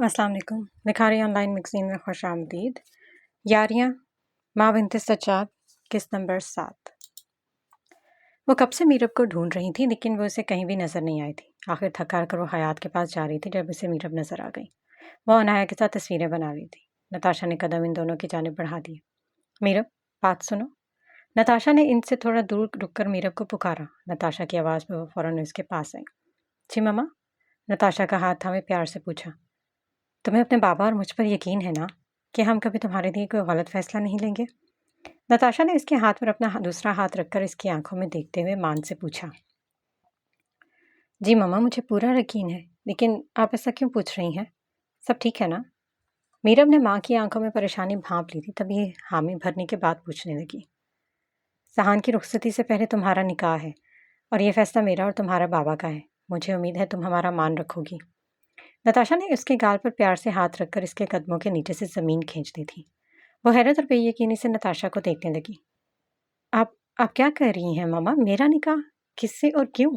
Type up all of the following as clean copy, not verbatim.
अस्सलाम वालेकुम। Likhari online magazine में खुश आमदीद। यारियाँ माँ बिन्ते सज्जाद, किस्त नंबर 7। वो कब से मीरब को ढूंढ रही थी, लेकिन वो उसे कहीं भी नज़र नहीं आई थी। आखिर थक हार कर वो हयात के पास जा रही थी जब उसे मीरब नज़र आ गई। वो अनाया के साथ तस्वीरें बना रही थी। नताशा ने कदम इन दोनों की जानिब बढ़ा दिए। मीरब, बात सुनो। नताशा ने इनसे थोड़ा दूर रुककर मीरब को पुकारा। नताशा की आवाज़ पर वो फ़ौरन उसके पास आई। जी मम्मा। नताशा का हाथ थामे प्यार से पूछा, तुम्हें अपने बाबा और मुझ पर यकीन है ना कि हम कभी तुम्हारे लिए कोई गलत फैसला नहीं लेंगे? नताशा ने इसके हाथ पर अपना दूसरा हाथ रखकर इसकी आंखों में देखते हुए मान से पूछा। जी मम्मा, मुझे पूरा यकीन है, लेकिन आप ऐसा क्यों पूछ रही हैं? सब ठीक है ना? मीरब ने माँ की आंखों में परेशानी भांप ली थी, तभी हामी भरने के बाद पूछने लगी। सहान की रुखसती से पहले तुम्हारा निकाह है और ये फैसला मेरा और तुम्हारा बाबा का है। मुझे उम्मीद है तुम हमारा मान रखोगी। नताशा ने उसके गाल पर प्यार से हाथ रखकर इसके कदमों के नीचे से ज़मीन खींच दी थी। वो हैरत और बेयकीनी से नताशा को देखने लगी। आप क्या कह रही हैं मामा? मेरा निकाह? किससे और क्यों?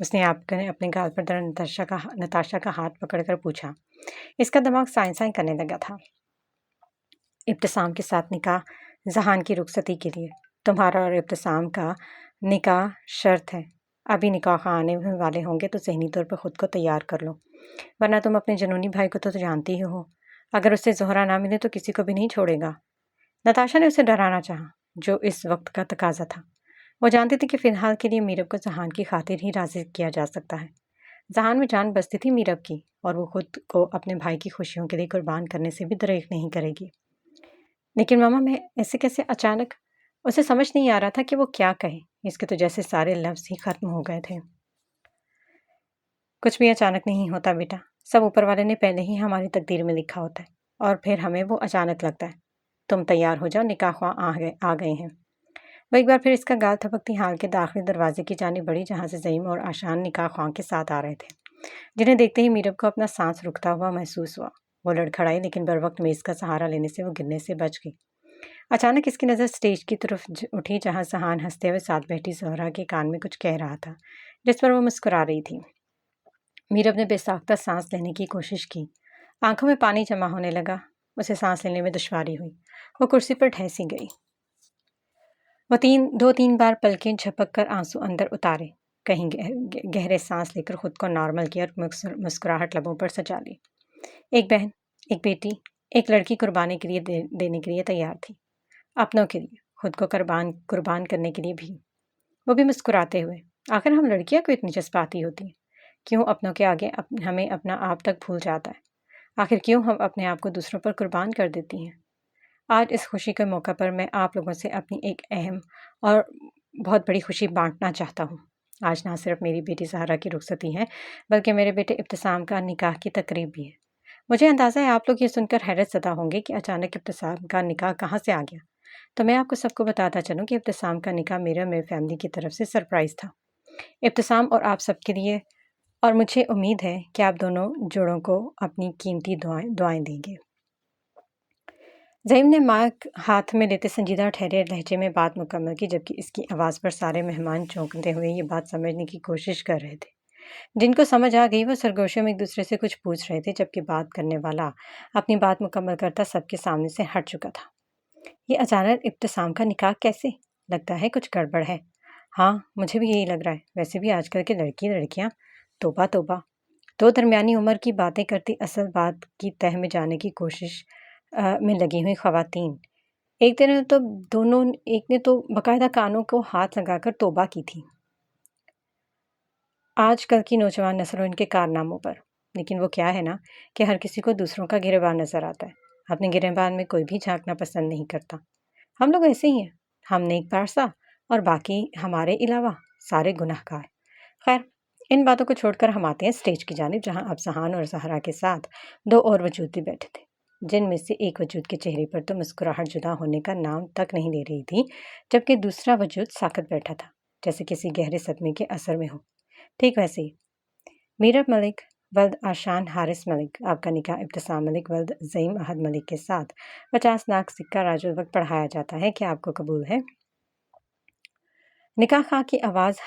उसने अपने गाल पर दर नताशा का हाथ पकड़कर पूछा। इसका दिमाग साइन करने लगा था। इब्तिसाम के साथ निकाह जहान की रुखसती के लिए। तुम्हारा और इब्तिसाम का निकाह शर्त है। अभी निकाह आने वाले होंगे तो ज़हनी तौर पर ख़ुद को तैयार कर लो, वरना तुम अपने जनूनी भाई को तो जानती ही हो। अगर उससे ज़ोहरा ना मिले तो किसी को भी नहीं छोड़ेगा। नताशा ने उसे डराना चाहा, जो इस वक्त का तकाजा था। वो जानती थी कि फ़िलहाल के लिए मीरब को जहान की खातिर ही राज़ी किया जा सकता है। जहान में जान बसती थी मीरब की, और वो खुद को अपने भाई की खुशियों के लिए कुर्बान करने से भी दरेक नहीं करेगी। लेकिन मामा, मैं ऐसे कैसे अचानक? उसे समझ नहीं आ रहा था कि वो क्या कहे। इसके तो जैसे सारे लफ्ज़ ही ख़त्म हो गए थे। कुछ भी अचानक नहीं होता बेटा, सब ऊपर वाले ने पहले ही हमारी तकदीर में लिखा होता है, और फिर हमें वो अचानक लगता है। तुम तैयार हो जाओ, निकाह ख्वाह आ गए हैं। वो एक बार फिर इसका गाल थपकती हाल के दाखिली दरवाजे की जानिब बढ़ी, जहाँ से ज़ईम और आशान निकाह ख्वाह के साथ आ रहे थे, जिन्हें देखते ही मीरब को अपना सांस रुकता हुआ महसूस हुआ। वो लड़खड़ाई, लेकिन बर वक्त मेज़ का सहारा लेने से वो गिरने से बच गई। अचानक इसकी नज़र स्टेज की तरफ उठी, जहाँ सहान हंसते हुए साथ बैठी ज़ोहरा के कान में कुछ कह रहा था, जिस पर वो मुस्कुरा रही थी। मीरब ने बेसाख्ता सांस लेने की कोशिश की। आंखों में पानी जमा होने लगा। उसे सांस लेने में दुश्वारी हुई। वो कुर्सी पर ठहसी गई। वो 2-3 बार पलकें झपक कर आंसू अंदर उतारे, कहीं गहरे सांस लेकर खुद को नॉर्मल किया और मुस्कुराहट लबों पर सजा ली। एक बहन, एक बेटी, एक लड़की कुर्बानी के लिए देने के लिए तैयार थी। अपनों के लिए, खुद को कुर्बान करने के लिए भी। वो भी मुस्कुराते हुए। आखिर हम लड़कियां क्यों इतनी जज्बाती होती हैं? क्यों अपनों के आगे हमें अपना आप तक भूल जाता है? आखिर क्यों हम अपने आप को दूसरों पर कुर्बान कर देती हैं? आज इस खुशी के मौका पर मैं आप लोगों से अपनी एक अहम और बहुत बड़ी खुशी बांटना चाहता हूँ। आज ना सिर्फ मेरी बेटी ज़हरा की रुखसती है, बल्कि मेरे बेटे इब्तिसाम का निकाह की तकरीब भी है। मुझे अंदाज़ा है आप लोग ये सुनकर हैरत ज़दा होंगे कि अचानक इब्तिसाम का निकाह कहाँ से आ गया। तो मैं आपको सबको बताता चलूँ कि इब्तिसाम का निकाह मेरी फैमिली की तरफ से सरप्राइज़ था। इब्तिसाम और आप सबके लिए, और मुझे उम्मीद है कि आप दोनों जोड़ों को अपनी कीमती दुआएं देंगे। ज़ईम ने माइक हाथ में लेते संजीदा ठहरे लहजे में बात मुकम्मल की, जबकि इसकी आवाज़ पर सारे मेहमान चौंकते हुए ये बात समझने की कोशिश कर रहे थे। जिनको समझ आ गई वो सरगोशियों में एक दूसरे से कुछ पूछ रहे थे, जबकि बात करने वाला अपनी बात मुकम्मल करता सबके सामने से हट चुका था। ये अचानक इब्तिसाम का निकाह कैसे? लगता है कुछ गड़बड़ है। हाँ, मुझे भी यही लग रहा है। वैसे भी आजकल के लड़कियाँ तौबा तौबा, दो दरमियानी उम्र की बातें करती असल बात की तह में जाने की कोशिश में लगी हुई ख़वातीन। एक ने तो बाकायदा कानों को हाथ लगाकर तौबा की थी आजकल की नौजवान नस्ल और इनके कारनामों पर। लेकिन वो क्या है ना कि हर किसी को दूसरों का गिरेबान नज़र आता है। अपने गिरेबान में कोई भी झांकना पसंद नहीं करता। हम लोग ऐसे ही हैं। हम नेक पारसा और बाकी हमारे अलावा सारे गुनहगार। खैर, इन बातों को छोड़कर हम आते हैं स्टेज की जानिब, जहाँ अब सहान और ज़हरा के साथ दो और वजूद भी बैठे थे, जिनमें से एक वजूद के चेहरे पर तो मुस्कुराहट जुदा होने का नाम तक नहीं ले रही थी, जबकि दूसरा वजूद साकत बैठा था, जैसे किसी गहरे सदमे के असर में हो। ठीक वैसे ही मीरब मलिक वल्द आशान हारिस मलिक, आपका निकाह इब्तिसाम मलिक वल्द ज़ईम अहद मलिक के साथ 50 लाख सिक्का राजुल वक्त पढ़ाया जाता है। क्या आपको कबूल है? निकाह खां की आवाज़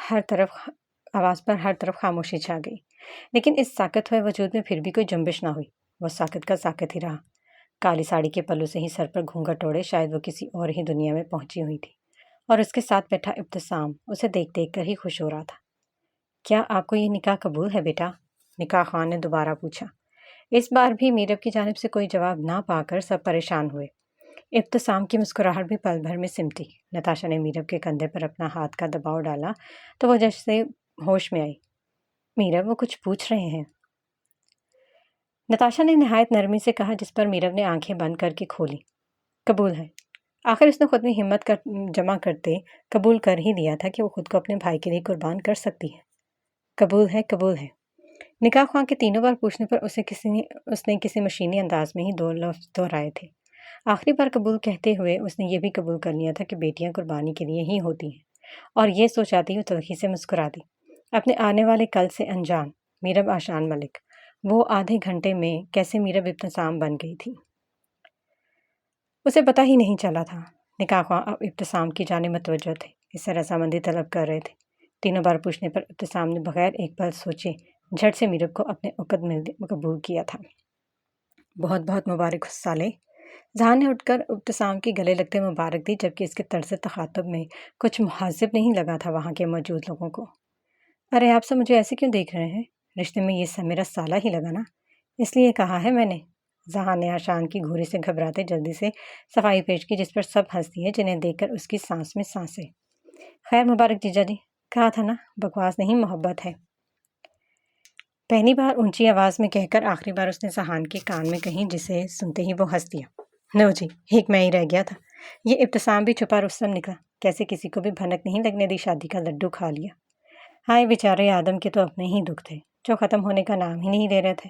पर हर तरफ खामोशी छा गई, लेकिन इस साकत हुए वजूद में फिर भी कोई जुम्बिश ना हुई। वो साकित का साकित ही रहा। काली साड़ी के पल्लू से ही सर पर घूंघट ओढ़े शायद वो किसी और ही दुनिया में पहुंची हुई थी, और उसके साथ बैठा इब्तिसाम उसे देख देख कर ही खुश हो रहा था। क्या आपको ये निकाह कबूल है बेटा? निकाह खान ने दोबारा पूछा। इस बार भी मीरब की जानिब से कोई जवाब ना पाकर सब परेशान हुए। इब्तिसाम की मुस्कुराहट भी पल भर में सिमटी। नताशा ने मीरब के कंधे पर अपना हाथ का दबाव डाला तो वो जैसे होश में आई। मीरब, वो कुछ पूछ रहे हैं। नताशा ने निहायत नरमी से कहा, जिस पर मीरब ने आंखें बंद करके खोली। कबूल है। आखिर उसने खुद में हिम्मत जमा करते कबूल कर ही लिया था कि वो खुद को अपने भाई के लिए कुर्बान कर सकती है। कबूल है, कबूल है। निकाह ख्वां के तीनों बार पूछने पर उसने किसी मशीनी अंदाज में ही दो लफ्ज़ दोहराए थे। आखिरी बार कबूल कहते हुए उसने ये भी कबूल कर लिया था कि बेटियां कुर्बानी के लिए ही होती हैं, और ये सोचाती हुई तलखी से मुस्कुरा दी। अपने आने वाले कल से अनजान मीरब आशान मलिक वो आधे घंटे में कैसे मीरब इब्तिसाम बन गई थी, उसे पता ही नहीं चला था। निकाह ख्वां अब इब्तिसाम की जाने मतवज्जो थे, इससे रजामंदी तलब कर रहे थे। तीनों बार पूछने पर इब्तिसाम ने बगैर एक पल सोचे झट से मीरब को अपने उक़द में कबूल किया था। बहुत बहुत मुबारक हो साले। जहान ने उठकर इब्तिसाम के गले लगते मुबारक दी, जबकि इसके तर्ज तखातुब में कुछ मुहासिब नहीं लगा था वहाँ के मौजूद लोगों को। अरे आप सब मुझे ऐसे क्यों देख रहे हैं? रिश्ते में ये सब मेरा साला ही लगा ना, इसलिए कहा है मैंने। जहान ने आशान की घूरी से घबराते जल्दी से सफाई पेश की, जिस पर सब हंसती है, जिन्हें देखकर उसकी सांस में सांसें। खैर मुबारक जीजा जी, कहा था ना बकवास नहीं मोहब्बत है। पहली बार ऊंची आवाज़ में कहकर आखिरी बार उसने जहान के कान में कही, जिसे सुनते ही वो हंस दिया। नो जी, एक मैं ही रह गया था। ये इब्तिसाम भी छुपा रुस्तम निकला, कैसे किसी को भी भनक नहीं लगने दी, शादी का लड्डू खा लिया। हाय बेचारे आदम के तो अपने ही दुख थे, जो ख़त्म होने का नाम ही नहीं ले रहे थे।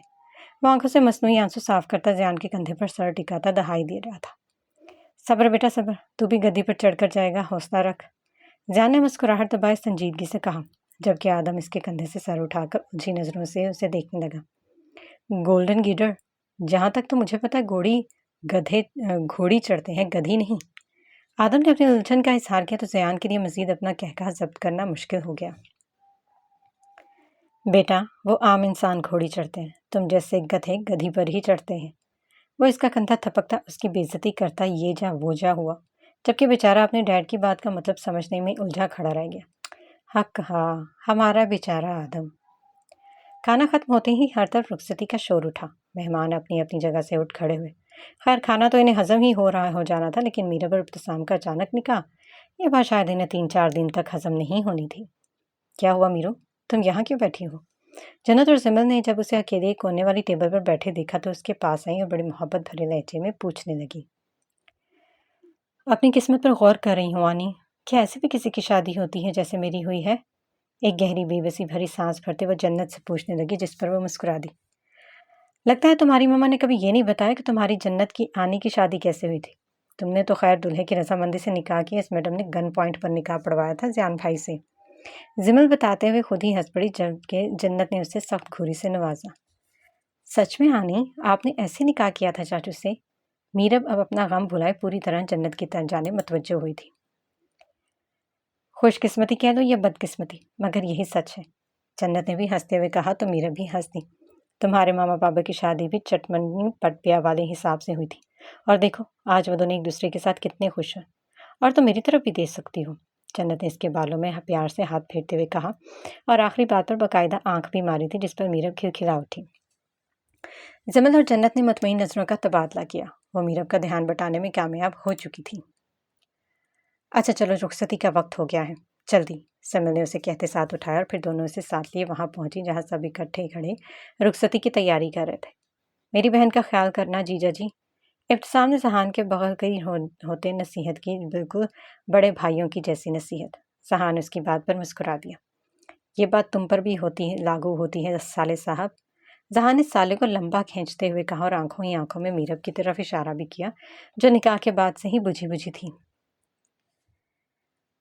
वो आंखों से मसनूई आंसू साफ करता ज़ियान के कंधे पर सर टिकाता दहाई दे रहा था। सब्र बेटा सब्र, तू भी गद्दी पर चढ़कर जाएगा, हौसला रख। ज़ियान ने मुस्कुराहट दबाए संजीदगी से कहा, जबकि आदम इसके कंधे से सर उठाकर उलझी नज़रों से उसे देखने लगा। गोल्डन गीडर, जहाँ तक तो मुझे पता है घोड़ी चढ़ते हैं, गधी नहीं। आदम ने अपनी उलझन का इजहार किया तो ज़ियान के लिए मजीद अपना कहकहा जब्त करना मुश्किल हो गया। बेटा, वो आम इंसान घोड़ी चढ़ते हैं, तुम जैसे गधे गधी पर ही चढ़ते हैं। वो इसका कंधा थपकता उसकी बेइज्जती करता ये जा वो जा हुआ, जबकि बेचारा अपने डैड की बात का मतलब समझने में उलझा खड़ा रह गया। हक हाँ, हमारा बेचारा आदम। खाना खत्म होते ही हर तरफ रुखसती का शोर उठा। मेहमान अपनी अपनी जगह से उठ खड़े हुए। खैर खाना तो इन्हें हजम ही हो जाना था, लेकिन मीरब और इब्तिसाम का अचानक निकाह, ये बात शायद इन्हें 3-4 दिन तक हजम नहीं होनी थी। क्या हुआ मीरू, तुम यहाँ क्यों बैठी हो? जन्नत और जमल ने जब उसे अकेले कोने वाली टेबल पर बैठे देखा तो उसके पास आई और बड़ी मोहब्बत भरे लहजे में पूछने लगी। अपनी किस्मत पर गौर कर रही हूँ आनी, क्या ऐसे भी किसी की शादी होती है जैसे मेरी हुई है? एक गहरी बेबसी भरी सांस भरते वो जन्नत से पूछने लगी, जिस पर वो मुस्कुरा दी। लगता है तुम्हारी मम्मा ने कभी ये नहीं बताया कि तुम्हारी जन्नत की आनी की शादी कैसे हुई थी। तुमने तो खैर दूल्हे की रजामंदी से निकाह किया, इस मैडम ने गन पॉइंट पर निकाह पढ़वाया था ज़ियान भाई से। जिमल बताते हुए खुद ही हंस पड़ी, जबकि जन्नत ने उसे सख्त घूरी से नवाजा। सच में आनी, आपने ऐसे निकाह किया था चाचू से? मीरब अब अपना गम भुलाए पूरी तरह जन्नत की तरफ जाने मतवज्जो हुई थी। खुशकिस्मती कह लो या बदकिस्मती, मगर यही सच है। जन्नत ने भी हंसते हुए कहा तो मीरब भी हंस दी। तुम्हारे मामा पापा की शादी भी चटमनी पटपिया वाले हिसाब से हुई थी, और देखो आज वो दोनों एक दूसरे के साथ कितने खुश हैं। और तुम मेरी तरफ भी देख सकती हो। जन्नत ने इसके बालों में प्यार से हाथ फेरते हुए कहा, और आखिरी बात पर बाकायदा आंख भी मारी थी, जिस पर मीरब खिलखिला उठी। जमल और जन्नत ने मुतमईन नजरों का तबादला किया। वो मीरब का ध्यान बटाने में कामयाब हो चुकी थी। अच्छा चलो, रुखसती का वक्त हो गया है, जल्दी। जमल ने उसे कहते साथ उठाया और फिर दोनों उसे साथ लिए वहां पहुंची जहां सब इकट्ठे खड़े रुखसती की तैयारी कर रहे थे। मेरी बहन का ख्याल करना जीजा जी। इब्तिसाम ने जहान के बगल कई होते नसीहत की, बिल्कुल बड़े भाइयों की जैसी नसीहत। जहान उसकी बात पर मुस्कुरा दिया। ये बात तुम पर भी लागू होती है साले साहब। जहान ने साले को लंबा खींचते हुए कहा और आंखों ही आंखों में मीरब की तरफ इशारा भी किया, जो निकाह के बाद से ही बुझी बुझी थी।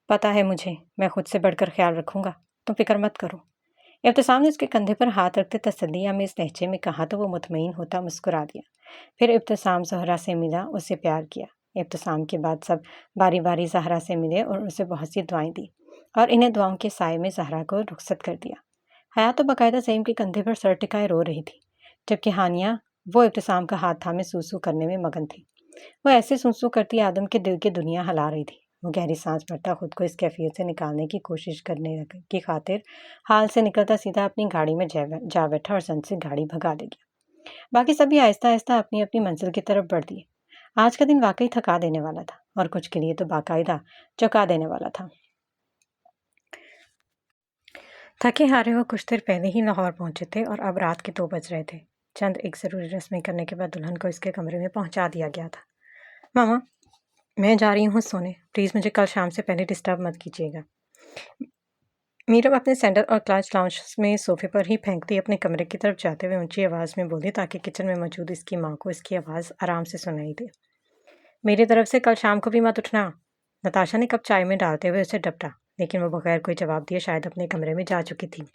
पता है मुझे, मैं खुद से बढ़कर ख्याल रखूंगा, तुम फिक्र मत करो। इब्तिसाम ने उसके कंधे पर हाथ रखते तसल्लियां में इस लहजे में कहा तो वो मुतमईन होता मुस्कुरा दिया। फिर इब्तिसाम ज़हरा से मिला, उससे प्यार किया। इब्तिसाम के बाद सब बारी बारी ज़हरा से मिले और उसे बहुत सी दुआएं दी, और इन्हें दुआओं के साए में ज़हरा को रुखसत कर दिया। हया तो बाकायदा ज़ईम के कंधे पर सर टिकाए रो रही थी, जबकि हानिया वो इब्तिसाम का हाथ थामे सूसू करने में मगन थी। वो ऐसे सूसू करती आदम के दिल की दुनिया हिला रही थी। वो गहरी सांस भरता खुद को इस कैफियत से निकालने की कोशिश करने की खातिर हाल से निकलता सीधा अपनी गाड़ी में जा बैठा और सन से गाड़ी भगा ले गया। बाकी सभी आहिस्ता आहिस्ता अपनी अपनी मंजिल की तरफ बढ़ दिए। आज का दिन वाकई थका देने वाला था और कुछ के लिए तो बाकायदा चौंका देने वाला था। थके हारे वो कुछ देर पहले ही लाहौर पहुंचे थे और अब रात के 2 बज रहे थे। चंद एक ज़रूरी रस्में करने के बाद दुल्हन को इसके कमरे में पहुंचा दिया गया था। मामा, मैं जा रही हूँ सोने, प्लीज़ मुझे कल शाम से पहले डिस्टर्ब मत कीजिएगा। मीरब अपने सैंडल और क्लच लाउंज में सोफे पर ही फेंकती अपने कमरे की तरफ जाते हुए ऊंची आवाज़ में बोली ताकि किचन में मौजूद इसकी माँ को इसकी आवाज़ आराम से सुनाई दे। मेरी तरफ से कल शाम को भी मत उठना। नताशा ने कप चाय में डालते हुए उसे डपटा, लेकिन वो बगैर कोई जवाब दिए शायद अपने कमरे में जा चुकी थी।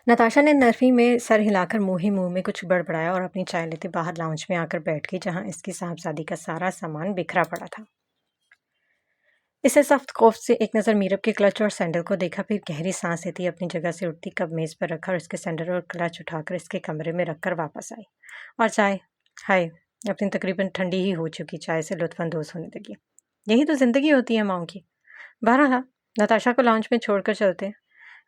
नताशा ने नरफी में सर हिलाकर मुंह ही मुंह में कुछ बड़बड़ाया और अपनी चाय लेते बाहर लाउंज में आकर बैठ गई, जहां इसकी साहबजादी का सारा सामान बिखरा पड़ा था। इसे सख्त खौफ से एक नज़र मीरब के क्लच और सैंडल को देखा, फिर गहरी सांस लेती अपनी जगह से उठती कप मेज़ पर रखा और इसके सैंडल और क्लच उठाकर इसके कमरे में रखकर वापस आई और चाय हाय अपनी तकरीबन ठंडी ही हो चुकी चाय से लुत्फानंदोज होने लगी। यही तो ज़िंदगी होती है माओ की। बहरहाल नताशा को लाउंज में छोड़कर चलते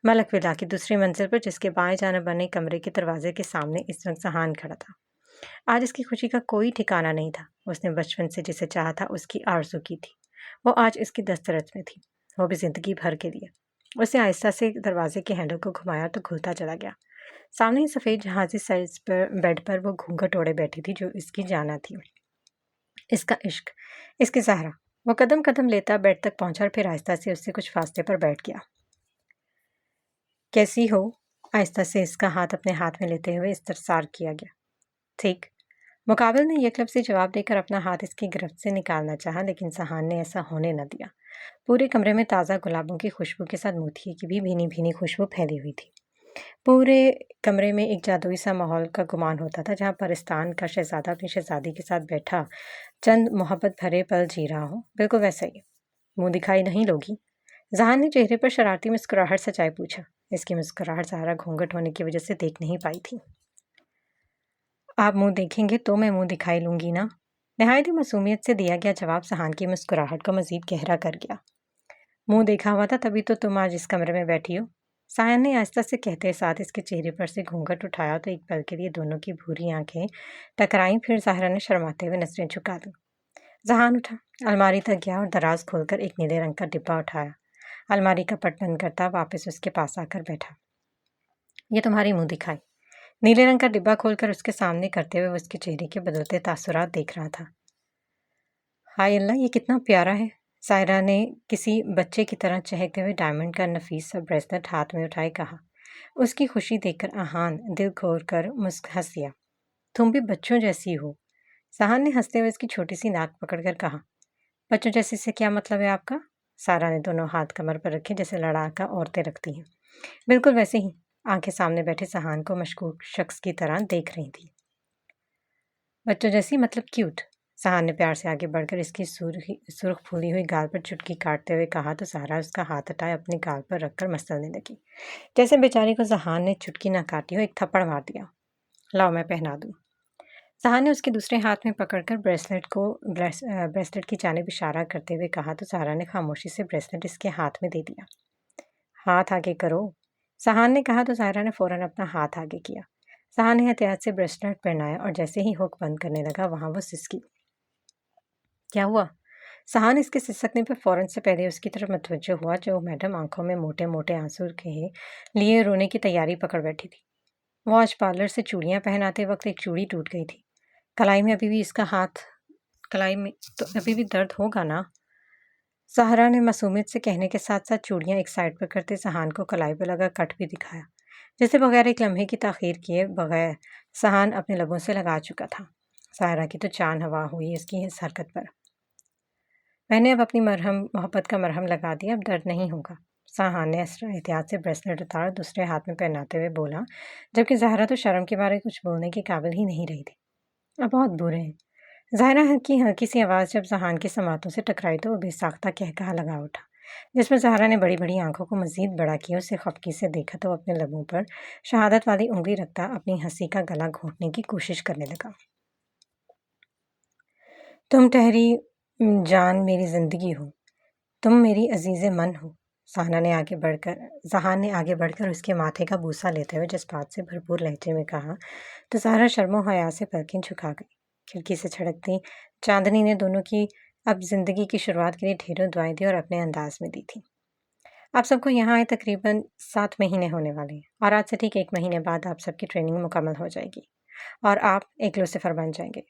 मलक विला की दूसरी मंजिल पर, जिसके बाएं जाने बने कमरे के दरवाजे के सामने इस वक्त सहान खड़ा था। आज इसकी खुशी का कोई ठिकाना नहीं था। उसने बचपन से जिसे चाहा था उसकी आरज़ू की थी, वो आज इसकी दस्तरस में थी, वो भी जिंदगी भर के लिए। उसने आहिस्ता से दरवाजे के हैंडल को घुमाया तो खुलता चला गया। सामने ही सफ़ेद जहाजी साइज पर बेड पर वो घूंघट ओढ़े बैठी थी, जो इसकी जाना थी, इसका इश्क, इसकी ज़हरा। वो कदम कदम लेता बेड तक पहुंचा और फिर आहिस्ता से उससे कुछ फासले पर बैठ गया। कैसी हो? आहिस्ता से इसका हाथ अपने हाथ में लेते हुए इस्तरसार किया गया। ठीक। मुकाबिल ने यकलब से जवाब देकर अपना हाथ इसकी गिरफ्त से निकालना चाहा, लेकिन सहान ने ऐसा होने न दिया। पूरे कमरे में ताज़ा गुलाबों की खुशबू के साथ मोतिये की भी भीनी भीनी खुशबू फैली हुई थी। पूरे कमरे में एक जादुई सा माहौल का गुमान होता था, जहाँ परिस्तान का शहजादा अपनी शहजादी के साथ बैठा चंद मोहब्बत भरे पल जी रहा हो। बिल्कुल वैसा ही। मुँह दिखाई नहीं लोगी? जहान ने चेहरे पर शरारती मुस्कुराहट सजाए पूछा। इसकी मुस्कुराहट सहारा घूंघट होने की वजह से देख नहीं पाई थी। आप मुंह देखेंगे तो मैं मुंह दिखाई लूंगी ना? नहायत ही मासूमियत से दिया गया जवाब सहान की मुस्कुराहट को मजीद गहरा कर गया। मुंह देखा हुआ था तभी तो तुम आज इस कमरे में बैठी हो। सहान ने आहिस्ता से कहते साथ इसके चेहरे पर से घूंघट उठाया तो एक पल के लिए दोनों की भूरी आंखें टकराईं, फिर ज़ाहरा ने शर्माते हुए नजरें झुका दी। जहान उठा, अलमारी तक गया और दराज खोलकर एक नीले रंग का डिब्बा उठाया। अलमारी का पट बंद करता वापस उसके पास आकर बैठा। ये तुम्हारी मुंह दिखाई। नीले रंग का डिब्बा खोलकर उसके सामने करते हुए उसके चेहरे के बदलते तासुरात देख रहा था। हाय अल्लाह, ये कितना प्यारा है। सायरा ने किसी बच्चे की तरह चहकते हुए डायमंड का नफीस सा ब्रेसलेट हाथ में उठाए कहा। उसकी खुशी देखकर आहान दिल खोल कर हंस दिया। तुम भी बच्चों जैसी हो। सहान ने हंसते हुए उसकी छोटी सी नाक पकड़कर कहा। बच्चों जैसी से क्या मतलब है आपका? सारा ने दोनों हाथ कमर पर रखे जैसे लड़ाका औरतें रखती हैं। बिल्कुल वैसे ही। आंखें सामने बैठे सहान को मशकूक शख्स की तरह देख रही थी। बच्चों जैसी मतलब क्यूट। सहान ने प्यार से आगे बढ़कर इसकी सुर्ख फूली हुई गाल पर चुटकी काटते हुए कहा तो सहारा उसका हाथ हटाए अपने गाल पर रखकर मसलने लगी। जैसे बेचारी को सहान ने चुटकी ना काटी हो, एक थप्पड़ मार दिया। लाओ मैं पहना दूँ। सहान ने उसके दूसरे हाथ में पकड़कर ब्रेसलेट की जानिब इशारा करते हुए कहा तो सहारा ने खामोशी से ब्रेसलेट इसके हाथ में दे दिया। हाथ आगे करो। सहान ने कहा तो सायरा ने फौरन अपना हाथ आगे किया। सहान ने एहतियात से ब्रेसलेट पहनाया और जैसे ही हुक बंद करने लगा वहां वो सिसकी। क्या हुआ? सहान इसके सिसकने पर फौरन से पहले उसकी तरफ मुतवज्जो हुआ, जो मैडम आंखों में मोटे मोटे आंसू के लिए रोने की तैयारी पकड़ बैठी थी। वो आज पार्लर से चूड़ियां पहनाते वक्त एक चूड़ी टूट गई थी। कलाई में अभी भी इसका हाथ, कलाई में तो अभी भी दर्द होगा ना? सहारा ने मासूमियत से कहने के साथ साथ चूड़ियां एक साइड पर करते सहान को कलाई पर लगा कट भी दिखाया, जैसे बगैर एक लम्हे की ताखीर किए बगैर सहान अपने लबों से लगा चुका था। सहारा की तो चांद हवा हुई इसकी इस हरकत पर। मैंने अब अपनी मोहब्बत का मरहम लगा दिया, अब दर्द नहीं होगा। सहान ने एहतियात से ब्रेसलेट उतार दूसरे हाथ में पहनाते हुए बोला, जबकि ज़हरा तो शर्म के बारे कुछ बोलने के काबिल ही नहीं रही थी। अब बहुत बुरे हैं। ज़ाहिरा की हल्की सी आवाज़ जब जहान की समातों से टकराई तो वो बेसाख्ता कहकहा लगा उठा। جس میں زہرا نے بڑی بڑی آنکھوں کو مزید بڑا کیا، اسے خفگی سے دیکھا تو اپنے لبوں پر شہادت والی انگلی رکھتا اپنی ہنسی کا گلا گھونٹنے کی کوشش کرنے لگا۔ تم ٹہری جان میری زندگی ہو، تم میری عزیز من ہو، ذہان نے آگے بڑھ کر اس کے ماتھے کا بوسہ لیتے ہوئے جذبات سے بھرپور لہجے میں کہا تو زہرا شرم و حیا سے پلکیں جھکا گئی۔ کھڑکی سے چھڑکتی چاندنی نے دونوں کی اب زندگی کی شروعات کے لیے ڈھیروں دعائیں دی اور اپنے انداز میں دی تھی۔ آپ سب کو یہاں آئے تقریباً 7 مہینے ہونے والے ہیں، اور آج سے ٹھیک 1 مہینے بعد آپ سب کی ٹریننگ مکمل ہو جائے گی اور آپ ایک لوسیفر بن جائیں گے۔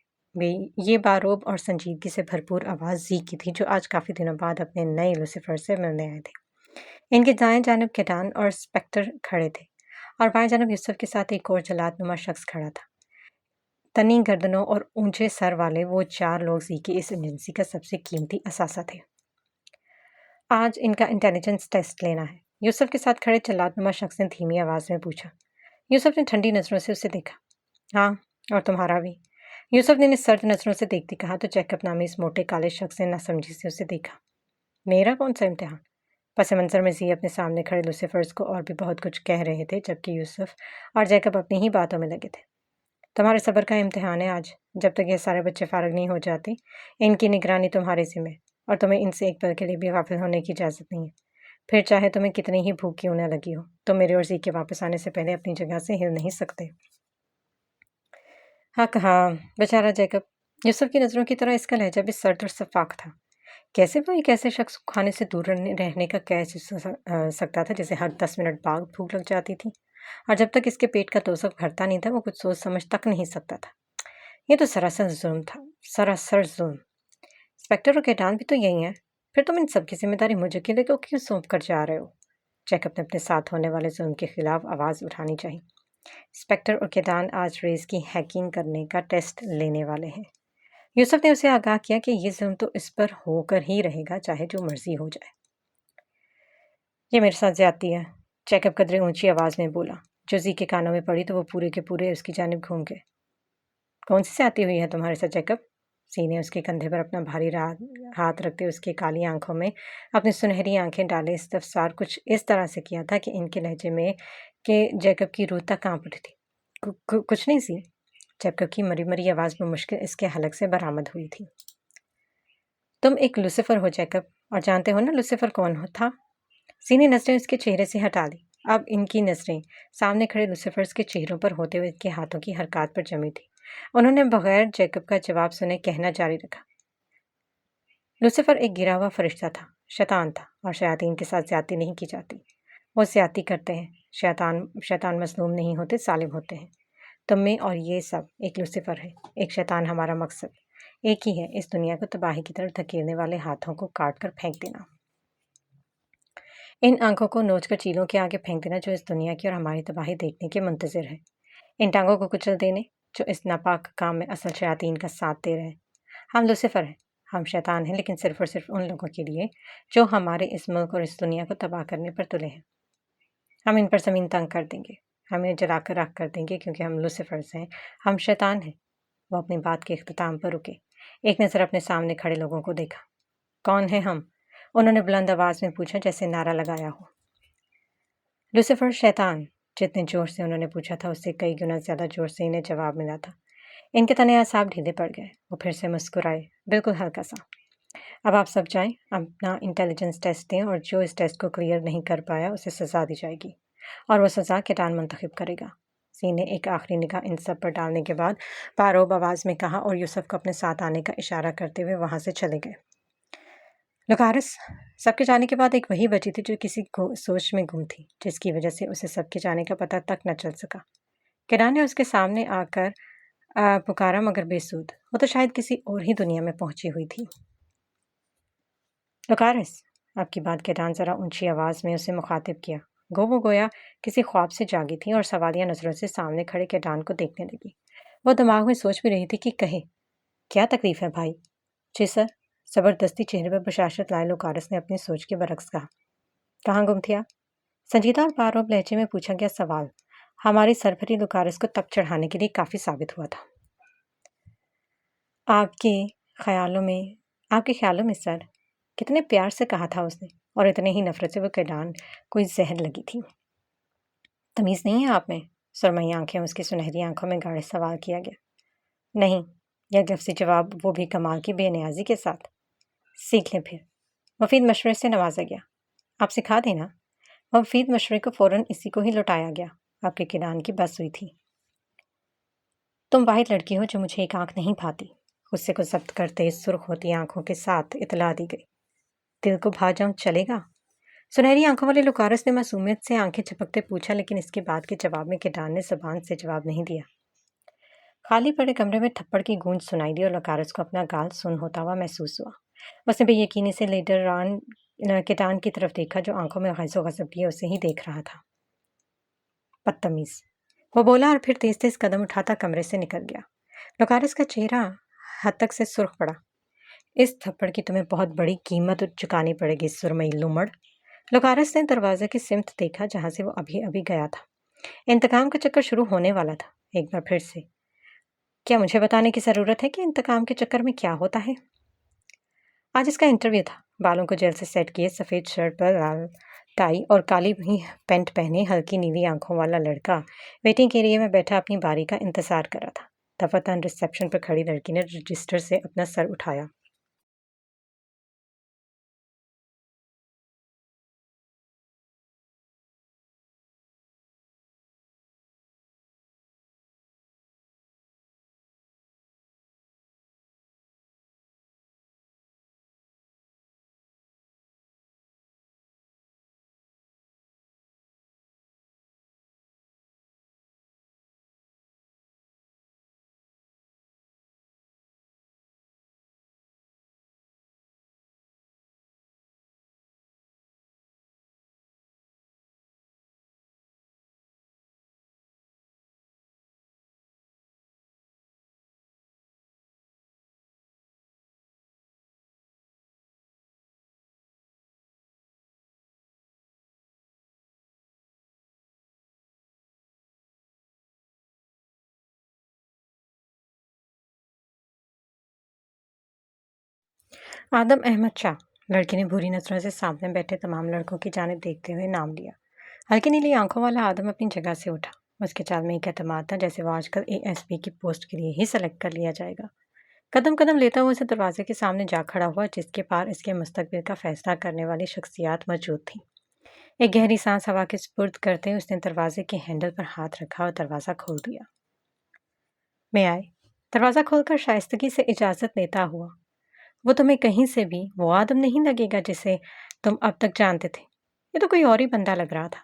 یہ باروب اور سنجیدگی سے بھرپور آواز زی کی تھی، جو آج کافی دنوں بعد اپنے نئے لوسیفر سے ملنے آئے تھے۔ ان کے دائیں جانب کیٹان اور اسپیکٹر کھڑے تھے، اور بائیں جانب یوسف کے ساتھ ایک اور جلاد نما شخص کھڑا تھا۔ تنی گردنوں اور اونچے سر والے وہ 4 لوگ زی کی اس ایجنسی کا سب سے قیمتی اثاثہ تھے۔ آج ان کا انٹیلیجنس ٹیسٹ لینا ہے، یوسف کے ساتھ کھڑے جلاد نما شخص نے دھیمی آواز میں پوچھا۔ یوسف نے ٹھنڈی نظروں سے اسے دیکھا۔ ہاں، اور تمہارا بھی، یوسف نے انہیں سرد نظروں سے دیکھتی کہا تو جیکب نامی اس موٹے کالے شخص نے ناسمجھی سے اسے دیکھا۔ میرا کون سا امتحان؟ پس منظر میں زی اپنے سامنے کھڑے لوسیفرز کو اور بھی بہت کچھ کہہ رہے تھے، جبکہ یوسف اور جیکب اپنی ہی باتوں میں لگے تھے۔ تمہارے صبر کا امتحان ہے آج، جب تک یہ سارے بچے فارغ نہیں ہو جاتے ان کی نگرانی تمہارے ذمہ، اور تمہیں ان سے ایک پل کے لیے بھی غافل ہونے کی اجازت نہیں ہے۔ پھر چاہے تمہیں کتنی ہی بھوک کیوں نہ لگی ہو، تم میرے اور زی کے واپس آنے سے پہلے اپنی جگہ سے ہل نہیں سکتے۔ ہاں کہا بیچارہ جیکب۔ یوسف کی نظروں کی طرح اس کا لہجہ بھی سرد اور شفاف تھا۔ کیسے وہ ایک ایسے شخص کو کھانے سے دور رہنے کا کہہ سکتا تھا جسے ہر 10 منٹ بعد بھوک لگ جاتی تھی، اور جب تک اس کے پیٹ کا دوزخ بھرتا نہیں تھا وہ کچھ سوچ سمجھ تک نہیں سکتا تھا۔ یہ تو سراسر ظلم تھا، سراسر ظلم۔ انسپیکٹر اور کیٹان بھی تو یہی ہیں، پھر تم ان سب کی ذمہ داری مجھے اکیلے کو کیوں سونپ کر جا رہے ہو؟ جیکب نے اپنے ساتھ ہونے والے ظلم کے خلاف آواز اٹھانی چاہی۔ انسپیکٹر اور کیٹان آج ریس کی ہیکنگ کرنے کا ٹیسٹ لینے والے ہیں۔ یوسف نے اسے آگاہ کیا کہ یہ ظلم تو اس پر ہو کر ہی رہے گا، چاہے جو مرضی ہو جائے۔ یہ میرے ساتھ زیادتی ہے، جیکب قدرے اونچی آواز میں بولا۔ جو زی کے کانوں میں پڑی تو وہ پورے کے پورے اس کی جانب گھوم گئے۔ کون سی زیادتی ہوئی ہے تمہارے ساتھ جیکب؟ زی نے اس کے کندھے پر اپنا بھاری ہاتھ رکھتے اس کی کالی آنکھوں میں اپنی سنہری آنکھیں ڈالے استفسار کچھ اس طرح سے کیا تھا کہ ان کے لہجے میں کہ جیکب کی روح تک کانپ اٹھی تھی۔ کچھ نہیں زی، جیکب کی مری مری آواز بمشکل اس کے حلق سے برآمد ہوئی تھی۔ تم ایک لوسیفر ہو جیکب، اور جانتے ہو نا لوسیفر کون تھا؟ زی نے نظریں اس کے چہرے سے ہٹا لی۔ اب ان کی نظریں سامنے کھڑے لوسیفرز کے چہروں پر ہوتے ہوئے ان کے ہاتھوں کی حرکات پر جمی تھی۔ انہوں نے بغیر جیکب کا جواب سنے کہنا جاری رکھا۔ لوسیفر ایک گرا ہوا فرشتہ تھا، شیطان تھا، اور شیاطین کے ساتھ زیادتی نہیں کی جاتی، وہ زیادتی کرتے ہیں۔ شیطان مظلوم نہیں ہوتے، ظالم ہوتے ہیں۔ تم میں اور یہ سب ایک لوسیفر ہے، ایک شیطان ہمارا مقصد ایک ہی ہے، اس دنیا کو تباہی کی طرف دھکیلنے والے ہاتھوں کو کاٹ کر پھینک دینا، ان آنکھوں کو نوچ کر چیلوں کے آگے پھینک دینا جو اس دنیا کی اور ہماری تباہی دیکھنے کے منتظر ہے، ان ٹانگوں کو کچل دینے جو اس ناپاک کام میں اصل شیاطین کا ساتھ دے رہے ہیں۔ ہم لوسیفر ہیں، ہم شیطان ہیں، لیکن صرف اور صرف ان لوگوں کے لیے جو ہمارے اس ملک اور اس دنیا کو تباہ کرنے پر تلے ہیں۔ ہم ان پر زمین تنگ کر دیں گے، ہم انہیں جلا کر راکھ کر دیں گے، کیونکہ ہم لوسیفرز ہیں، ہم شیطان ہیں۔ وہ اپنی بات کے اختتام پر رکے، ایک نظر اپنے سامنے کھڑے لوگوں کو دیکھا۔ کون ہیں ہم؟ انہوں نے بلند آواز میں پوچھا جیسے نعرہ لگایا ہو۔ لوسیفر شیطان، جتنے زور سے انہوں نے پوچھا تھا اس سے کئی گنا زیادہ زور سے انہیں جواب ملا تھا۔ ان کے تنے اعصاب ڈھیلے پڑ گئے، وہ پھر سے مسکرائے، بالکل ہلکا سا۔ اب آپ سب جائیں، اپنا انٹیلیجنس ٹیسٹ دیں، اور جو اس ٹیسٹ کو کلیئر نہیں کر پایا اسے سزا دی جائے گی، اور وہ سزا کیٹان منتخب کرے گا۔ زی نے ایک آخری نگاہ ان سب پر ڈالنے کے بعد باروب آواز میں کہا اور یوسف کو اپنے ساتھ آنے کا اشارہ کرتے ہوئے وہاں سے چلے گئے۔ لوکارس، سب کے جانے کے بعد ایک وہی بچی تھی جو کسی سوچ میں گم تھی، جس کی وجہ سے اسے سب کے جانے کا پتہ تک نہ چل سکا۔ کیٹان نے اس کے سامنے آ کر پکارا مگر بے سود، وہ تو شاید کسی اور ہی دنیا میں پہنچی ہوئی تھی۔ لوکارس، آپ کی بات کیٹان ذرا اونچی آواز میں اسے مخاطب کیا، وہ گویا کسی خواب سے جاگی تھی اور سوالیہ نظروں سے سامنے کھڑے کیٹان کو دیکھنے لگی۔ وہ دماغ میں سوچ بھی رہی تھی کہ کہے کیا تکلیف ہے بھائی؟ جی سر، زبردستی چہرے پر بشاشت لائے لوکارس نے اپنی سوچ کے برعکس کہا۔ کہاں گم تھی آپ؟ سنجیدہ اور باروب لہجے میں پوچھا گیا سوال ہماری سربری لوکارس کو تک چڑھانے کے لیے کافی ثابت ہوا تھا۔ آپ کے خیالوں میں سر، کتنے پیار سے کہا تھا اس نے، اور اتنے ہی نفرت سے وہ کیڈان کوئی زہر لگی تھی۔ تمیز نہیں ہے آپ میں؟ سرمئی آنکھیں اس کی سنہری آنکھوں میں گاڑے سوال کیا گیا۔ نہیں، یہ لفظی جواب، وہ بھی کمال کی بے نیازی کے ساتھ۔ سیکھ لیں پھر، مفید مشورے سے نوازا گیا۔ آپ سکھا دیں نا۔ مفید مشورے کو فوراً اسی کو ہی لوٹایا گیا۔ آپ کے کیڈان کی بس ہوئی تھی۔ تم واحد لڑکی ہو جو مجھے ایک آنکھ نہیں بھاتی، غصے کو ضبط کرتے سرخ ہوتی آنکھوں کے ساتھ اطلاع دی گئی۔ دل کو بھا جاؤں چلے گا؟ سنہری آنکھوں والے لوکارس نے معصومیت سے آنکھیں جھپکتے پوچھا، لیکن اس کے بعد کے جواب میں کیڈان نے زبان سے جواب نہیں دیا۔ خالی پڑے کمرے میں تھپڑ کی گونج سنائی دی اور لوکارس کو اپنا گال سن ہوتا ہوا محسوس ہوا۔ اس نے بے یقینی سے لیڈران کیڈان کی طرف دیکھا جو آنکھوں میں غیظ و غضب لیے اسے ہی دیکھ رہا تھا۔ بدتمیز، وہ بولا اور پھر تیز تیز قدم اٹھاتا کمرے سے نکل گیا۔ لوکارس کا چہرہ حد تک سے سرخ پڑا۔ اس تھپڑ کی تمہیں بہت بڑی قیمت چکانی پڑے گی سرمئی لومڑ۔ لوکارس نے دروازے کی سمت دیکھا جہاں سے وہ ابھی ابھی گیا تھا۔ انتقام کا چکر شروع ہونے والا تھا۔ ایک بار پھر سے، کیا مجھے بتانے کی ضرورت ہے کہ انتقام کے چکر میں کیا ہوتا ہے؟ آج اس کا انٹرویو تھا۔ بالوں کو جیل سے سیٹ کیے، سفید شرٹ پر لال ٹائی اور کالی پینٹ پہنے ہلکی نیلی آنکھوں والا لڑکا ویٹنگ ایریا میں بیٹھا اپنی باری کا انتظار کر رہا تھا۔ دفتر ریسیپشن پر کھڑی لڑکی نے رجسٹر سے اپنا سر اٹھایا۔ آدم احمد شاہ، لڑکی نے بھوری نظروں سے سامنے بیٹھے تمام لڑکوں کی جانب دیکھتے ہوئے نام لیا۔ ہلکی نیلی آنکھوں والا آدم اپنی جگہ سے اٹھا۔ اس کے چال میں ایک اعتماد تھا جیسے وہ آج کل ASP کی پوسٹ کے لیے ہی سلیکٹ کر لیا جائے گا۔ قدم قدم لیتا ہوا اسے دروازے کے سامنے جا کھڑا ہوا جس کے پار اس کے مستقبل کا فیصلہ کرنے والی شخصیات موجود تھیں۔ ایک گہری سانس ہوا کے سپرد کرتے اس نے دروازے کے ہینڈل پر ہاتھ رکھا اور دروازہ کھول دیا۔ میں آئے، دروازہ کھول کر شائستگی سے اجازت لیتا ہوا۔ وہ تمہیں کہیں سے بھی وہ آدم نہیں لگے گا جسے تم اب تک جانتے تھے۔ یہ تو کوئی اور ہی بندہ لگ رہا تھا۔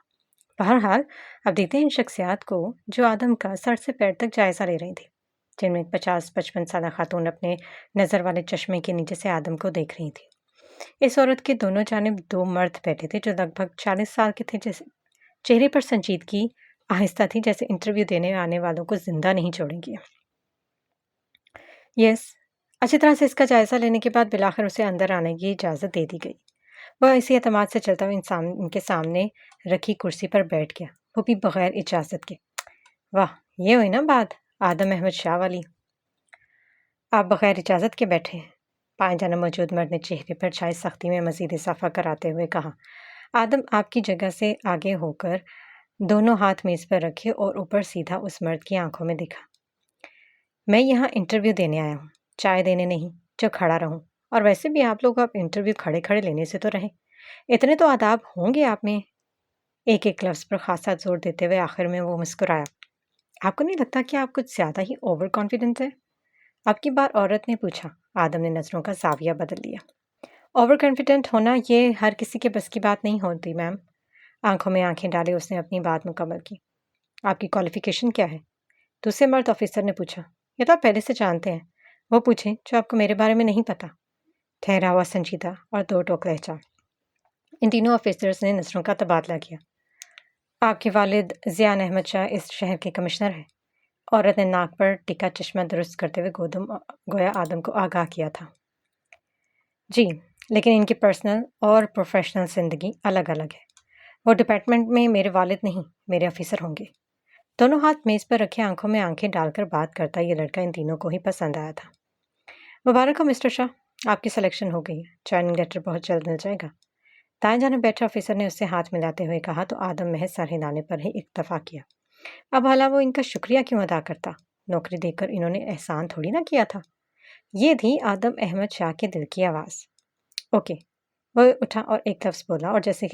بہرحال اب دیکھتے ہیں ان شخصیات کو جو آدم کا سر سے پیر تک جائزہ لے رہی تھی، جن میں 50-55 سالہ خاتون اپنے نظر والے چشمے کے نیچے سے آدم کو دیکھ رہی تھی۔ اس عورت کے دونوں جانب 2 مرد بیٹھے تھے جو لگ بھگ 40 سال کے تھے، جیسے چہرے پر سنجیدگی آہستہ تھی جیسے انٹرویو دینے آنے والوں کو زندہ نہیں چھوڑیں گے۔ یس، اچھی طرح سے اس کا جائزہ لینے کے بعد بالآخر اسے اندر آنے کی اجازت دے دی گئی۔ وہ اسی اعتماد سے چلتا ہوا ان کے سامنے رکھی کرسی پر بیٹھ گیا، وہ بھی بغیر اجازت کے۔ واہ، یہ ہوئی نا بات آدم احمد شاہ والی، آپ بغیر اجازت کے بیٹھے ہیں۔ پائیں جانا موجود مرد نے چہرے پر چھائی سختی میں مزید اضافہ کراتے ہوئے کہا۔ آدم آپ کی جگہ سے آگے ہو کر دونوں ہاتھ میز پر رکھے اور اوپر سیدھا اس مرد کی آنکھوں میں دکھا۔ میں یہاں انٹرویو دینے آیا ہوں، چائے دینے نہیں جو کھڑا رہوں، اور ویسے بھی آپ لوگ اب انٹرویو کھڑے کھڑے لینے سے تو رہیں، اتنے تو آداب ہوں گے آپ میں۔ ایک ایک لفظ پر خاصا زور دیتے ہوئے آخر میں وہ مسکرایا۔ آپ کو نہیں لگتا کہ آپ کچھ زیادہ ہی اوور کانفیڈنٹ ہیں؟ اب کی بار عورت نے پوچھا۔ آدم نے نظروں کا زاویہ بدل دیا۔ اوور کانفیڈنٹ ہونا یہ ہر کسی کے بس کی بات نہیں ہوتی میم۔ آنکھوں میں آنکھیں ڈالے اس نے اپنی بات مکمل کی۔ آپ کی کوالیفیکیشن کیا ہے؟ دوسرے مرد آفیسر نے پوچھا۔ یہ تو آپ پہلے سے جانتے ہیں، وہ پوچھیں جو آپ کو میرے بارے میں نہیں پتا۔ ٹھہرا ہوا سنجیدہ اور 2 ٹوک لہجہ۔ ان تینوں آفیسرز نے نظروں کا تبادلہ کیا۔ آپ کے والد ضیاء احمد شاہ اس شہر کے کمشنر ہیں۔ عورت نے ناک پر ٹکا چشمہ درست کرتے ہوئے گویا آدم کو آگاہ کیا تھا۔ جی، لیکن ان کی پرسنل اور پروفیشنل زندگی الگ الگ ہے۔ وہ ڈپارٹمنٹ میں میرے والد نہیں، میرے آفیسر ہوں گے۔ دونوں ہاتھ میز پر رکھے آنکھوں میں آنکھیں ڈال کر بات کرتا یہ لڑکا ان تینوں کو ہی پسند آیا تھا۔ مبارک ہو مسٹر شاہ، آپ کی سلیکشن ہو گئی ہے، جوائننگ لیٹر بہت جلد مل جائے گا۔ दाएं जانब बैठे ऑफिसर ने उससे हाथ मिलाते हुए कहा तो आदम महज सर हिलाने पर ही इक्तफा किया। अब भला वो इनका शुक्रिया क्यों अदा करता? नौकरी देकर इन्होंने एहसान थोड़ी ना किया था। ये थी आदम अहमद शाह के दिल की आवाज़। ओके। वो उठा और एक लफ्ज़ बोला और जैसे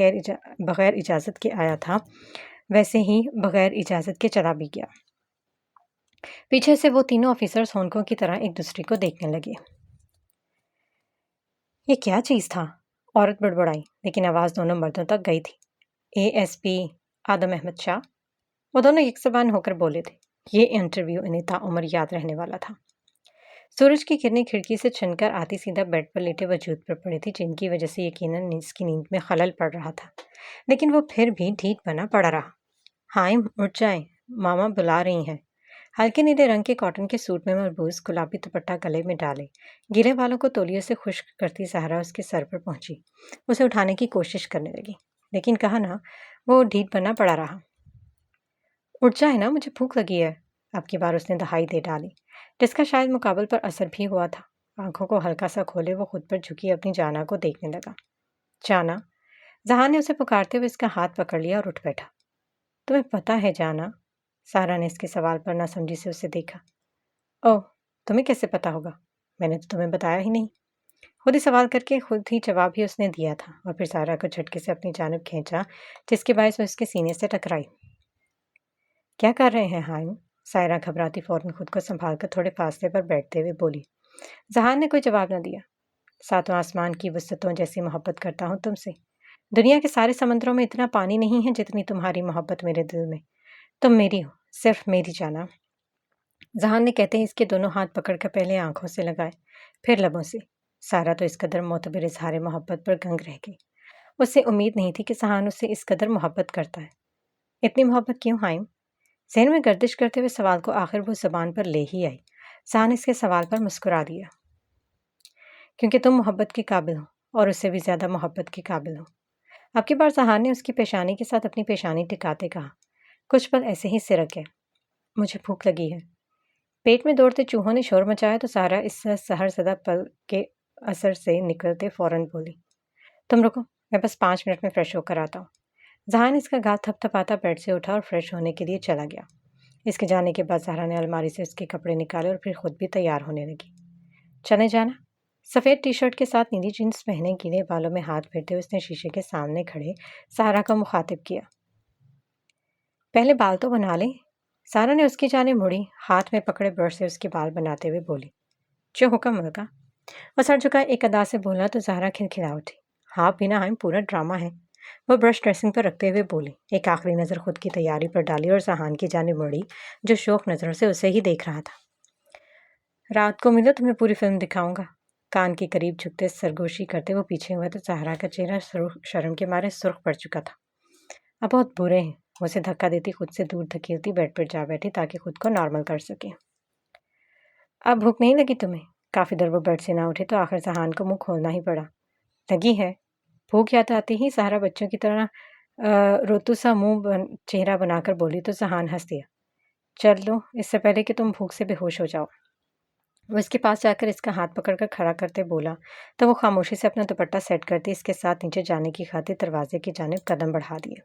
बगैर इजाज़त के आया था वैसे ही बगैर इजाज़त के चला भी गया। पीछे से वो तीनों ऑफिसर्स होंकों की तरह एक दूसरे को देखने लगे। ये क्या चीज़ था? औरत बड़बड़ाई, लेकिन आवाज़ दोनों मर्दों तक गई थी। एएसपी आदम अहमद शाह। वो दोनों एक ज़बान होकर बोले थे। ये इंटरव्यू इन्हें ताउम्र याद रहने वाला था। सूरज की किरणें खिड़की से छिनकर आती सीधा बेड पर लेटे वजूद पर पड़ी थी, जिनकी वजह से यकीनन इसकी नींद में खलल पड़ रहा था। लेकिन वो फिर भी ढीठ बना पड़ा रहा। हाइम, उठ जाएं, मामा बुला रही हैं। हल्के नीले रंग के कॉटन के सूट में मरबूज गुलाबी दुपट्टा गले में डाले गिरे बालों को तौलिए से खुश्क करती सहरा उसके सर पर पहुंची। उसे उठाने की कोशिश करने लगी, लेकिन कहा ना, वो ढीठ बना पड़ा रहा। उठ जाए ना, मुझे भूख लगी है। अब की बार उसने दहाई दे डाली, जिसका शायद मुकाबल पर असर भी हुआ था। आंखों को हल्का सा खोले वो खुद पर झुकी अपनी जाना को देखने लगा। जाना। जहान ने उसे पुकारते हुए इसका हाथ पकड़ लिया और उठ बैठा। तुम्हें पता है जाना? सारा ने इसके सवाल पर नासमझी से उसे देखा। ओह, तुम्हें कैसे पता होगा? मैंने तो तुम्हें बताया ही नहीं। खुद ही सवाल करके खुद ही जवाब ही उसने दिया था और फिर सारा को झटके से अपनी जानिब खींचा, जिसके बायस वो उसके सीने से टकराई। क्या कर रहे हैं हाइम? सायरा घबराती फौरन खुद को संभाल कर थोड़े फासले पर बैठते हुए बोली। जहान ने कोई जवाब न दिया। सातों आसमान की वसतों जैसी मोहब्बत करता हूँ तुमसे। दुनिया के सारे समंदरों में इतना पानी नहीं है जितनी तुम्हारी मोहब्बत मेरे दिल में। तुम मेरी हो, सिर्फ मेरी जाना। जहान ने कहते ही इसके दोनों हाथ पकड़कर पहले आंखों से लगाए, फिर लबों से। सारा तो इस कदर मोतबर इजहार मोहब्बत पर गंग रह गई। उससे उम्मीद नहीं थी कि जहान उससे इस कदर मोहब्बत करता है। इतनी मोहब्बत क्यों हाइम? जहन में गर्दिश करते हुए सवाल को आखिर वो जबान पर ले ही आई। जहान इसके सवाल पर मुस्कुरा दिया। क्योंकि तुम मोहब्बत के काबिल हो और उससे भी ज्यादा मोहब्बत के काबिल हो। अब की बार जहान ने उसकी पेशानी के साथ अपनी पेशानी टिकाते कहा। कुछ पल ऐसे ही सिरक है। मुझे भूख लगी है। पेट में दौड़ते चूहों ने शोर मचाया तो सारा इस सहरसदा पल के असर से निकलते फौरन बोली। तुम रुको, मैं बस 5 मिनट में फ्रेश होकर आता हूँ। जहान इसका गाल थपथपाता बेड से उठा और फ्रेश होने के लिए चला गया। इसके जाने के बाद सहरा ने अलमारी से उसके कपड़े निकाले और फिर खुद भी तैयार होने लगी। चले जाना। सफ़ेद टी शर्ट के साथ नीली जीन्स पहने गीले बालों में हाथ फेरते हुए उसने शीशे के सामने खड़े सहरा को मुखातिब किया। पहले बाल तो बना ले। सारा ने उसकी जाने मुड़ी, हाथ में पकड़े ब्रश से उसके बाल बनाते हुए बोली। जो हुक्म होगा। वह सर झुका एक अदा से बोला तो जहरा खिलखिला उठी। हाँ बिना हम पूरा ड्रामा है। वह ब्रश ड्रेसिंग पर रखते हुए बोली, एक आखिरी नज़र खुद की तैयारी पर डाली और जहान की जाने मुड़ी, जो शौक नज़रों से उसे ही देख रहा था। रात को मिलो, तुम्हें पूरी फिल्म दिखाऊंगा। कान के करीब झुकते सरगोशी करते वो पीछे हुआ तो जहरा का चेहरा शर्म के मारे सुर्ख पड़ चुका था। अब बहुत बुरे हैं। वो उसे धक्का देती खुद से दूर धकेलती बेड पर जा बैठी ताकि खुद को नॉर्मल कर सके। अब भूख नहीं लगी तुम्हें? काफ़ी देर वो बेड से ना उठे तो आखिर जहान को मुंह खोलना ही पड़ा। लगी है। भूख याद आती ही सहारा बच्चों की तरह रोतू सा चेहरा बनाकर बोली तो जहान हंस दिया। चल लो, इससे पहले कि तुम भूख से बेहोश हो जाओ। वो इसके पास जाकर इसका हाथ पकड़कर खड़ा करते बोला तो वो खामोशी से अपना दुपट्टा सेट करती इसके साथ नीचे जाने की खातिर दरवाजे की जानिब कदम बढ़ा दिए।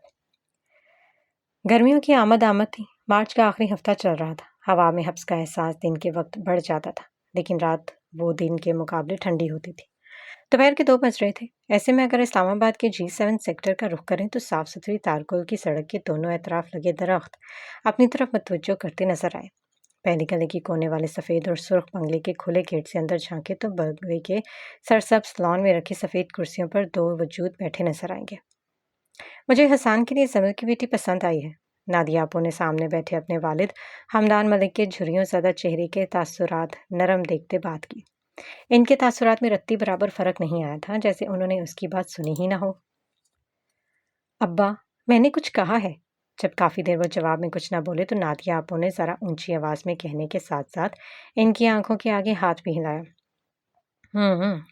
गर्मियों की आमद थी। मार्च का आखिरी हफ्ता चल रहा था। हवा में हब्स का एहसास दिन के वक्त बढ़ जाता था, लेकिन रात वो दिन के मुकाबले ठंडी होती थी। दोपहर के 2 बज रहे थे। ऐसे में अगर इस्लामाबाद के G7 सेक्टर का रुख करें तो साफ सुथरी तारकोल की सड़क के दोनों अतराफ लगे दरख्त अपनी तरफ मतवज्जो करते नजर आए। पहली गली के कोने वाले सफ़ेद और सुर्ख बंगले के खुले गेट से अंदर झांके तो बंगले के सरसब्ज लॉन में रखी सफ़ेद कुर्सियों पर 2 वजूद बैठे नजर आएंगे। मुझे हसान के लिए जमील की बेटी पसंद आई है। नादिया आपो ने सामने बैठे अपने वालिद हमदान मलिक के झुर्रियों ज़्यादा चेहरे के तासुरात नरम देखते बात की। इनके तासुरात में रत्ती बराबर फ़र्क नहीं आया था, जैसे उन्होंने उसकी बात सुनी ही ना हो। अब्बा, मैंने कुछ कहा है। जब काफ़ी देर वो जवाब में कुछ ना बोले तो नादिया आपो ने ज़रा ऊंची आवाज़ में कहने के साथ साथ इनकी आंखों के आगे हाथ भी हिलाया।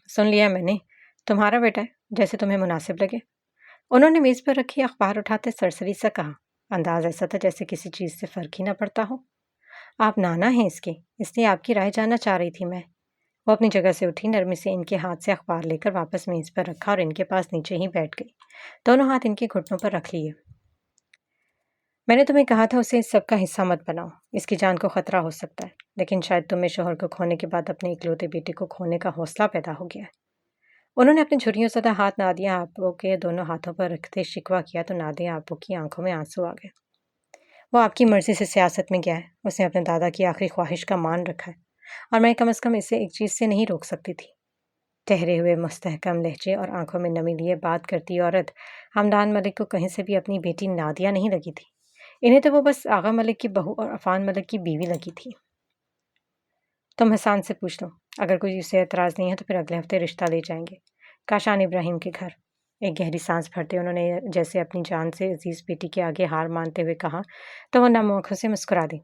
सुन लिया मैंने। तुम्हारा बेटा है, जैसे तुम्हें मुनासिब लगे। उन्होंने मेज़ पर रखी अखबार उठाते सरसरी सा कहा। अंदाज ऐसा था जैसे किसी चीज़ से फ़र्क ही ना पड़ता हो। आप नाना हैं इसके, इसलिए आपकी राय जानना चाह रही थी मैं। وہ اپنی جگہ سے اٹھی، نرمی سے ان کے ہاتھ سے اخبار لے کر واپس میز پر رکھا اور ان کے پاس نیچے ہی بیٹھ گئی۔ دونوں ہاتھ ان کے گھٹنوں پر رکھ لیے۔ میں نے تمہیں کہا تھا اسے اس سب کا حصہ مت بناؤ، اس کی جان کو خطرہ ہو سکتا ہے، لیکن شاید تمہیں شوہر کو کھونے کے بعد اپنے اکلوتے بیٹے کو کھونے کا حوصلہ پیدا ہو گیا ہے۔ انہوں نے اپنے جھریوں زدہ ہاتھ نادیہ آپو کے دونوں ہاتھوں پر رکھتے شکوہ کیا تو نادیہ آپو کی آنکھوں میں آنسو آ گئے۔ وہ آپ کی مرضی سے سیاست میں گیا ہے، اس نے اپنے دادا کی آخری خواہش کا مان رکھا ہے، اور میں کم از کم اسے ایک چیز سے نہیں روک سکتی تھی۔ ٹھہرے ہوئے مستحکم لہجے اور آنکھوں میں نمی لیے بات کرتی عورت حمدان ملک کو کہیں سے بھی اپنی بیٹی نادیہ نہیں لگی تھی۔ انہیں تو وہ بس آغا ملک کی بہو اور عفان ملک کی بیوی لگی تھی۔ تم حسان سے پوچھ لو، اگر کوئی اسے اعتراض نہیں ہے تو پھر اگلے ہفتے رشتہ لے جائیں گے کاشان ابراہیم کے گھر۔ ایک گہری سانس بھرتے انہوں نے جیسے اپنی جان سے عزیز بیٹی کے آگے ہار مانتے ہوئے کہا تو وہ نم آنکھوں سے مسکرا دی۔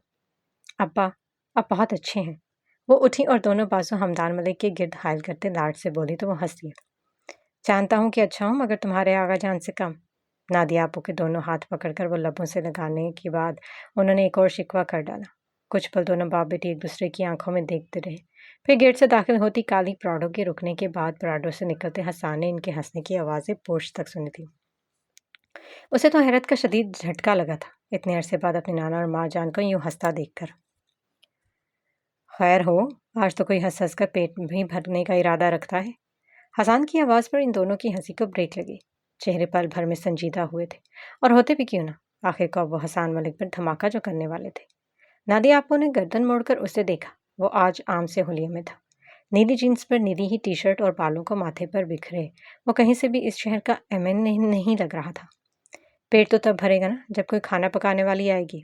ابا، اب بہت اچھے ہیں۔ وہ اٹھی اور دونوں بازو حمدان ملک کے گرد حائل کرتے لاڈ سے بولی تو وہ ہنس دیا۔ جانتا ہوں کہ اچھا ہوں مگر تمہارے آغا جان سے کم۔ نادیہ آپو کے دونوں ہاتھ پکڑ کر وہ لبوں سے لگانے کے بعد انہوں نے ایک اور شکوہ کر ڈالا۔ کچھ پل دونوں باپ بیٹی ایک دوسرے کی آنکھوں میں دیکھتے رہے، پھر گیٹ سے داخل ہوتی کالی پراڈو کے رکنے کے بعد پراڈو سے نکلتے حسان نے ان کے ہنسنے کی آوازیں پورچ تک سنی تھی۔ اسے تو حیرت کا شدید جھٹکا لگا تھا اتنے عرصے بعد اپنے نانا اور ماں جان کو یوں ہنستا دیکھ کر۔ خیر ہو، آج تو کوئی ہنس ہنس کر پیٹ بھی بھرنے کا ارادہ رکھتا ہے۔ حسان کی آواز پر ان دونوں کی ہنسی کو بریک لگی۔ چہرے پل بھر میں سنجیدہ ہوئے تھے، اور ہوتے بھی کیوں نہ، آخر کو وہ حسان ملک پر دھماکہ جو کرنے والے تھے۔ نادیہ آپو نے گردن موڑ کر اسے دیکھا۔ وہ آج عام سے حلیے میں تھا، نیلی جینس پر نیلی ہی ٹی شرٹ اور بالوں کو ماتھے پر بکھرے وہ کہیں سے بھی اس شہر کا ایمن نہیں لگ رہا تھا۔ پیٹ تو تب بھرے گا نا جب کوئی کھانا پکانے والی آئے گی۔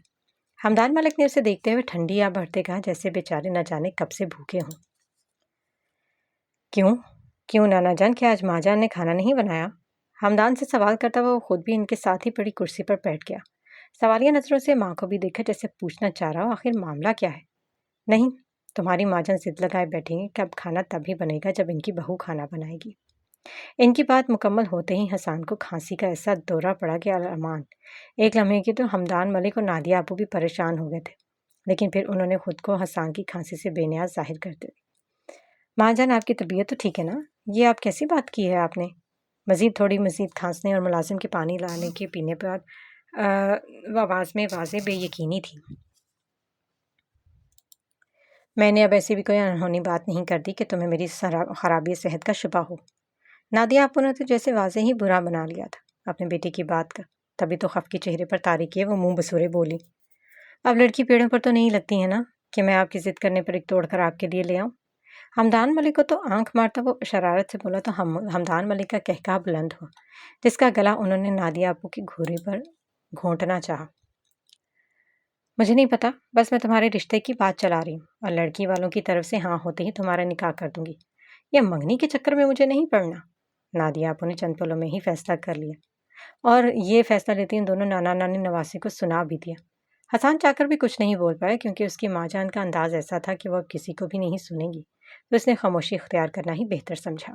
حمدان ملک نے اسے دیکھتے ہوئے ٹھنڈی آ بڑھتے کہا جیسے بیچارے نہ جانے کب سے بھوکے ہوں۔ کیوں نانا جان، کیا آج ماں جان نے کھانا نہیں بنایا؟ حمدان سے سوال کرتا وہ خود بھی ان کے ساتھ ہی پڑی کرسی پر بیٹھ گیا۔ سوالیہ نظروں سے ماں کو بھی دیکھا جیسے پوچھنا چاہ رہا ہو آخر معاملہ کیا ہے۔ نہیں، تمہاری ماں جان ضد لگائے بیٹھیں گی کہ اب کھانا تب ہی بنے گا جب ان کی بہو کھانا بنائے گی۔ ان کی بات مکمل ہوتے ہی حسان کو کھانسی کا ایسا دورہ پڑا کہ الامان ایک لمحے کے تو حمدان ملک اور نادیہ آپو بھی پریشان ہو گئے تھے، لیکن پھر انہوں نے خود کو حسان کی کھانسی سے بے نیاز ظاہر کرتے ہوئے، ماں جان آپ کی طبیعت تو ٹھیک ہے نا؟ یہ آپ کیسی بات کی ہے آپ نے؟ مزید کھانسنے اور ملازم کے پانی لانے کے پینے پر آواز میں واضح بے یقینی تھی۔ میں نے اب ایسی بھی کوئی انہونی بات نہیں کر دی کہ تمہیں میری خرابی صحت کا شبہ ہو۔ نادیہ آپو نے تو جیسے واضح ہی برا بنا لیا تھا اپنے بیٹے کی بات کا، تبھی تو خف کے چہرے پر تاری کیے وہ منہ بسورے بولی، اب لڑکی پیڑوں پر تو نہیں لگتی ہے نا کہ میں آپ کی ضد کرنے پر ایک توڑ کر آپ کے لیے لے آؤں۔ حمدان ملک کو تو آنکھ مارتا وہ شرارت سے بولا تو حمدان ملک کا کہکہا بلند ہوا جس کا گلا انہوں نے نادیہ آپو کی گھوڑے پر گھونٹنا چاہا۔ مجھے نہیں پتا، بس میں تمہارے رشتے کی بات چلا رہی ہوں اور لڑکی والوں کی طرف سے ہاں ہوتے ہی تمہارا نکاح کر دوں گی۔ یہ منگنی کے چکر میں مجھے نہیں پڑنا۔ نادیہ آپو نے چند پلوں میں ہی فیصلہ کر لیا، اور یہ فیصلہ لیتے ان دونوں نانا نانی نواسے کو سنا بھی دیا۔ حسان چاہ کر بھی کچھ نہیں بول پایا کیونکہ اس کی ماں جان کا انداز ایسا تھا کہ وہ اب کسی کو بھی نہیں سنے گی، تو اس نے خاموشی اختیار کرنا ہی بہتر سمجھا۔